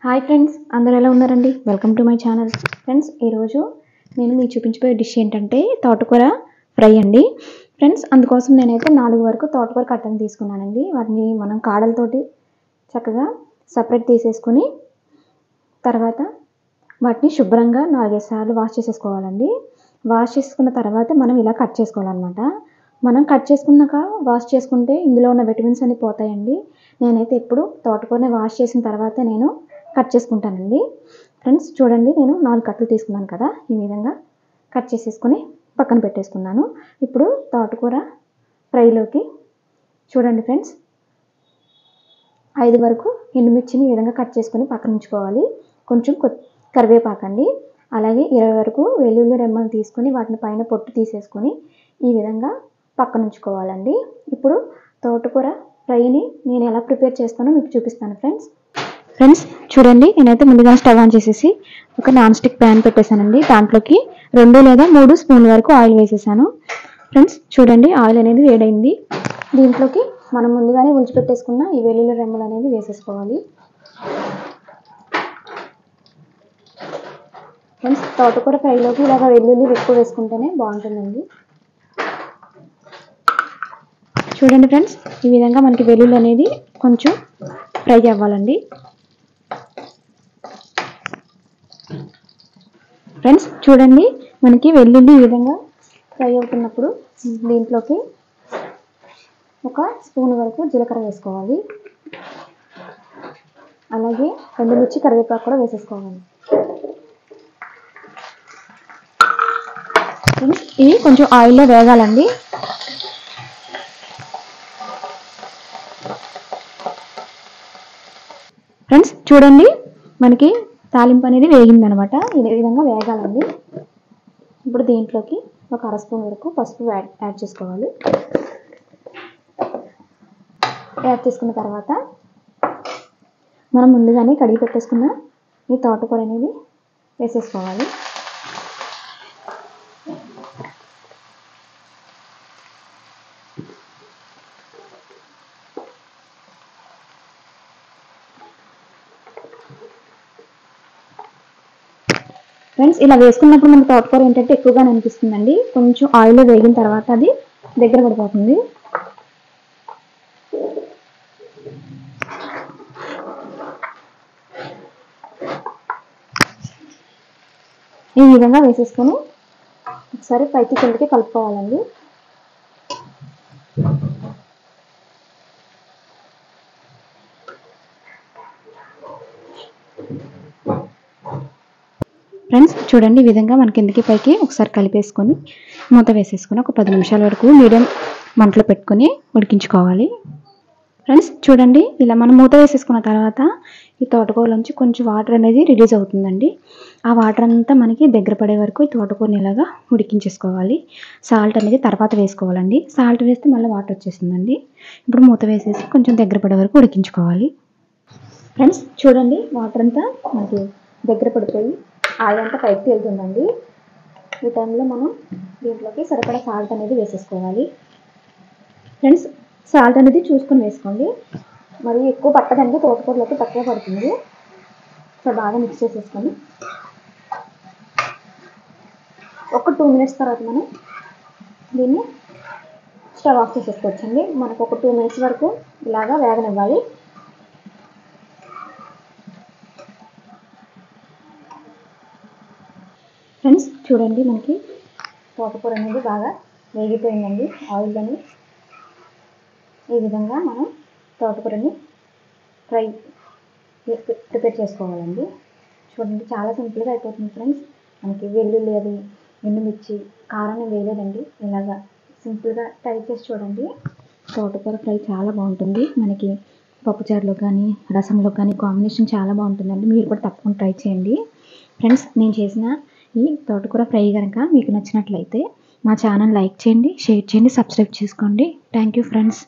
Hi friends, అందరూ ఎలా ఉన్నారండి? Welcome to my channel. Friends, ఈరోజు నేను మీకు చూపించబోయే డిష్ ఏంటంటే తోటకూర ఫ్రై అండి. ఫ్రెండ్స్, అందుకోసం నేనైతే 4 వరకు తోటకూర కట్టను తీసుకున్నానండి. వాటిని మనం కాడలతోటి చక్కగా సపరేట్ తీసేసుకొని తర్వాత వాటిని శుభ్రంగా 4-5 సార్లు వాష్ చేసేసుకోవాలండి. వాష్ చేసుకున్న తర్వాత మనం ఇలా కట్ చేసుకోవాలన్నమాట. మనం కట్ చేసుకున్నాక వాష్ చేసుకుంటే ఇందులో ఉన్న విటమిన్స్ అన్నీ పోతాయండి. నేనైతే ఎప్పుడు తోటకూరని వాష్ చేసిన తర్వాత నేను కట్ చేసుకుంటానండి. ఫ్రెండ్స్, చూడండి, నేను 4 కట్టలు తీసుకున్నాను కదా, ఈ విధంగా కట్ చేసేసుకొని పక్కన పెట్టేసుకున్నాను. ఇప్పుడు తోటకూర ఫ్రైలోకి చూడండి ఫ్రెండ్స్, 5 వరకు ఎండుమిర్చిని ఈ విధంగా కట్ చేసుకొని పక్కన ఉంచుకోవాలి. కొంచెం కరివేపాకండి, అలాగే 20 వరకు వెల్లుల్లి రెమ్మలు తీసుకొని వాటిని పైన పొట్టు తీసేసుకొని ఈ విధంగా పక్కన ఉంచుకోవాలండి. ఇప్పుడు తోటకూర ఫ్రైని నేను ఎలా ప్రిపేర్ చేస్తానో మీకు చూపిస్తాను ఫ్రెండ్స్, చూడండి, నేనైతే ముందుగా స్టవ్ ఆన్ చేసేసి ఒక నాన్ స్టిక్ ప్యాన్ పెట్టేశానండి. దాంట్లోకి 2 లేదా 3 స్పూన్ల వరకు ఆయిల్ వేసేసాను. ఫ్రెండ్స్, చూడండి, ఆయిల్ అనేది వేడైంది. దీంట్లోకి మనం ముందుగానే ఉంచిపెట్టేసుకున్న ఈ వెల్లుల్లి రెమ్మలు అనేది వేసేసుకోవాలి. ఫ్రెండ్స్, తోటకూర ఫ్రైలోకి ఇలాగ వెల్లుల్లి ఎక్కువ వేసుకుంటేనే బాగుంటుందండి. చూడండి ఫ్రెండ్స్, ఈ విధంగా మనకి వెల్లుల్లి అనేది కొంచెం ఫ్రై అవ్వాలండి. ఫ్రెండ్స్, చూడండి, మనకి వెల్లుల్లి ఈ విధంగా ఫ్రై అవుతున్నప్పుడు దీంట్లోకి 1 స్పూన్ వరకు జీలకర్ర వేసుకోవాలి. అలాగే ఎండుమిర్చి, కరివేపాకు కూడా వేసేసుకోవాలి. ఇవి కొంచెం ఆయిల్లో వేగాలండి. ఫ్రెండ్స్, చూడండి, మనకి తాలింపు అనేది వేగిందనమాట. ఈ విధంగా వేగాలండి. ఇప్పుడు దీంట్లోకి 1 అర స్పూన్ వరకు పసుపు యాడ్ చేసుకోవాలి. యాడ్ చేసుకున్న తర్వాత మనం ముందుగానే కడిగి పెట్టేసుకున్న ఈ తోటకూర అనేది వేసేసుకోవాలి. ఫ్రెండ్స్, ఇలా వేసుకున్నప్పుడు మన తోటకూర ఏంటంటే ఎక్కువగా అనిపిస్తుందండి. కొంచెం ఆయిల్లో వేగిన తర్వాత అది దగ్గర పడిపోతుంది. ఈ విధంగా వేసేసుకొని ఒకసారి పైకి కిందకి కలుపుకోవాలండి. ఫ్రెండ్స్, చూడండి, ఈ విధంగా మన కిందకి పైకి ఒకసారి కలిపేసుకొని మూత వేసేసుకొని ఒక 10 నిమిషాల వరకు మీడియం మంటలో పెట్టుకొని ఉడికించుకోవాలి. ఫ్రెండ్స్, చూడండి, ఇలా మనం మూత వేసేసుకున్న తర్వాత ఈ తోటకూరలోంచి కొంచెం వాటర్ అనేది రిలీజ్ అవుతుందండి. ఆ వాటర్ అంతా మనకి దగ్గర పడే వరకు ఈ తోటకూరని ఇలాగా ఉడికించేసుకోవాలి. సాల్ట్ అనేది తర్వాత వేసుకోవాలండి. సాల్ట్ వేస్తే మళ్ళీ వాటర్ వచ్చేస్తుందండి. ఇప్పుడు మూత వేసేసి కొంచెం దగ్గర పడే వరకు ఉడికించుకోవాలి. ఫ్రెండ్స్, చూడండి, వాటర్ అంతా మనకి దగ్గర పడిపోయి ఆయిల్ అంతా పైకి వెళ్తుందండి. ఈ టైంలో మనం దీంట్లోకి సరిపడా సాల్ట్ అనేది వేసేసుకోవాలి. ఫ్రెండ్స్, సాల్ట్ అనేది చూసుకొని వేసుకోండి. మరి ఎక్కువ పట్టదండి, తోటకూరలోకి తక్కువ పడుతుంది. సో బాగా మిక్స్ చేసేసుకొని ఒక 2 మినిట్స్ తర్వాత మనం దీన్ని స్టవ్ ఆఫ్ చేసేసుకోవచ్చండి. మనకు ఒక 2 మినిట్స్ వరకు ఇలాగా వేగనివ్వాలి. ఫ్రెండ్స్, చూడండి, మనకి తోటకూర అనేది బాగా వేగిపోయిందండి ఆయిల్లోని. ఈ విధంగా మనం తోటకూరని ఫ్రై ప్రిపేర్ చేసుకోవాలండి. చూడండి, చాలా సింపుల్గా అయిపోతుంది ఫ్రెండ్స్. మనకి వెల్లుల్లి అది ఎండుమిర్చి కారం వేయలేదండి. ఇలాగా సింపుల్గా ట్రై చేసి చూడండి. తోటకూర ఫ్రై చాలా బాగుంటుంది. మనకి పప్పుచారులో కానీ రసంలో కానీ కాంబినేషన్ చాలా బాగుంటుందండి. మీరు కూడా తప్పకుండా ట్రై చేయండి. ఫ్రెండ్స్, నేను చేసిన ఈ తోటకూర ఫ్రై కనుక మీకు నచ్చినట్లయితే మా ఛానల్ లైక్ చేయండి, షేర్ చేయండి, సబ్స్క్రైబ్ చేసుకోండి. Thank you friends.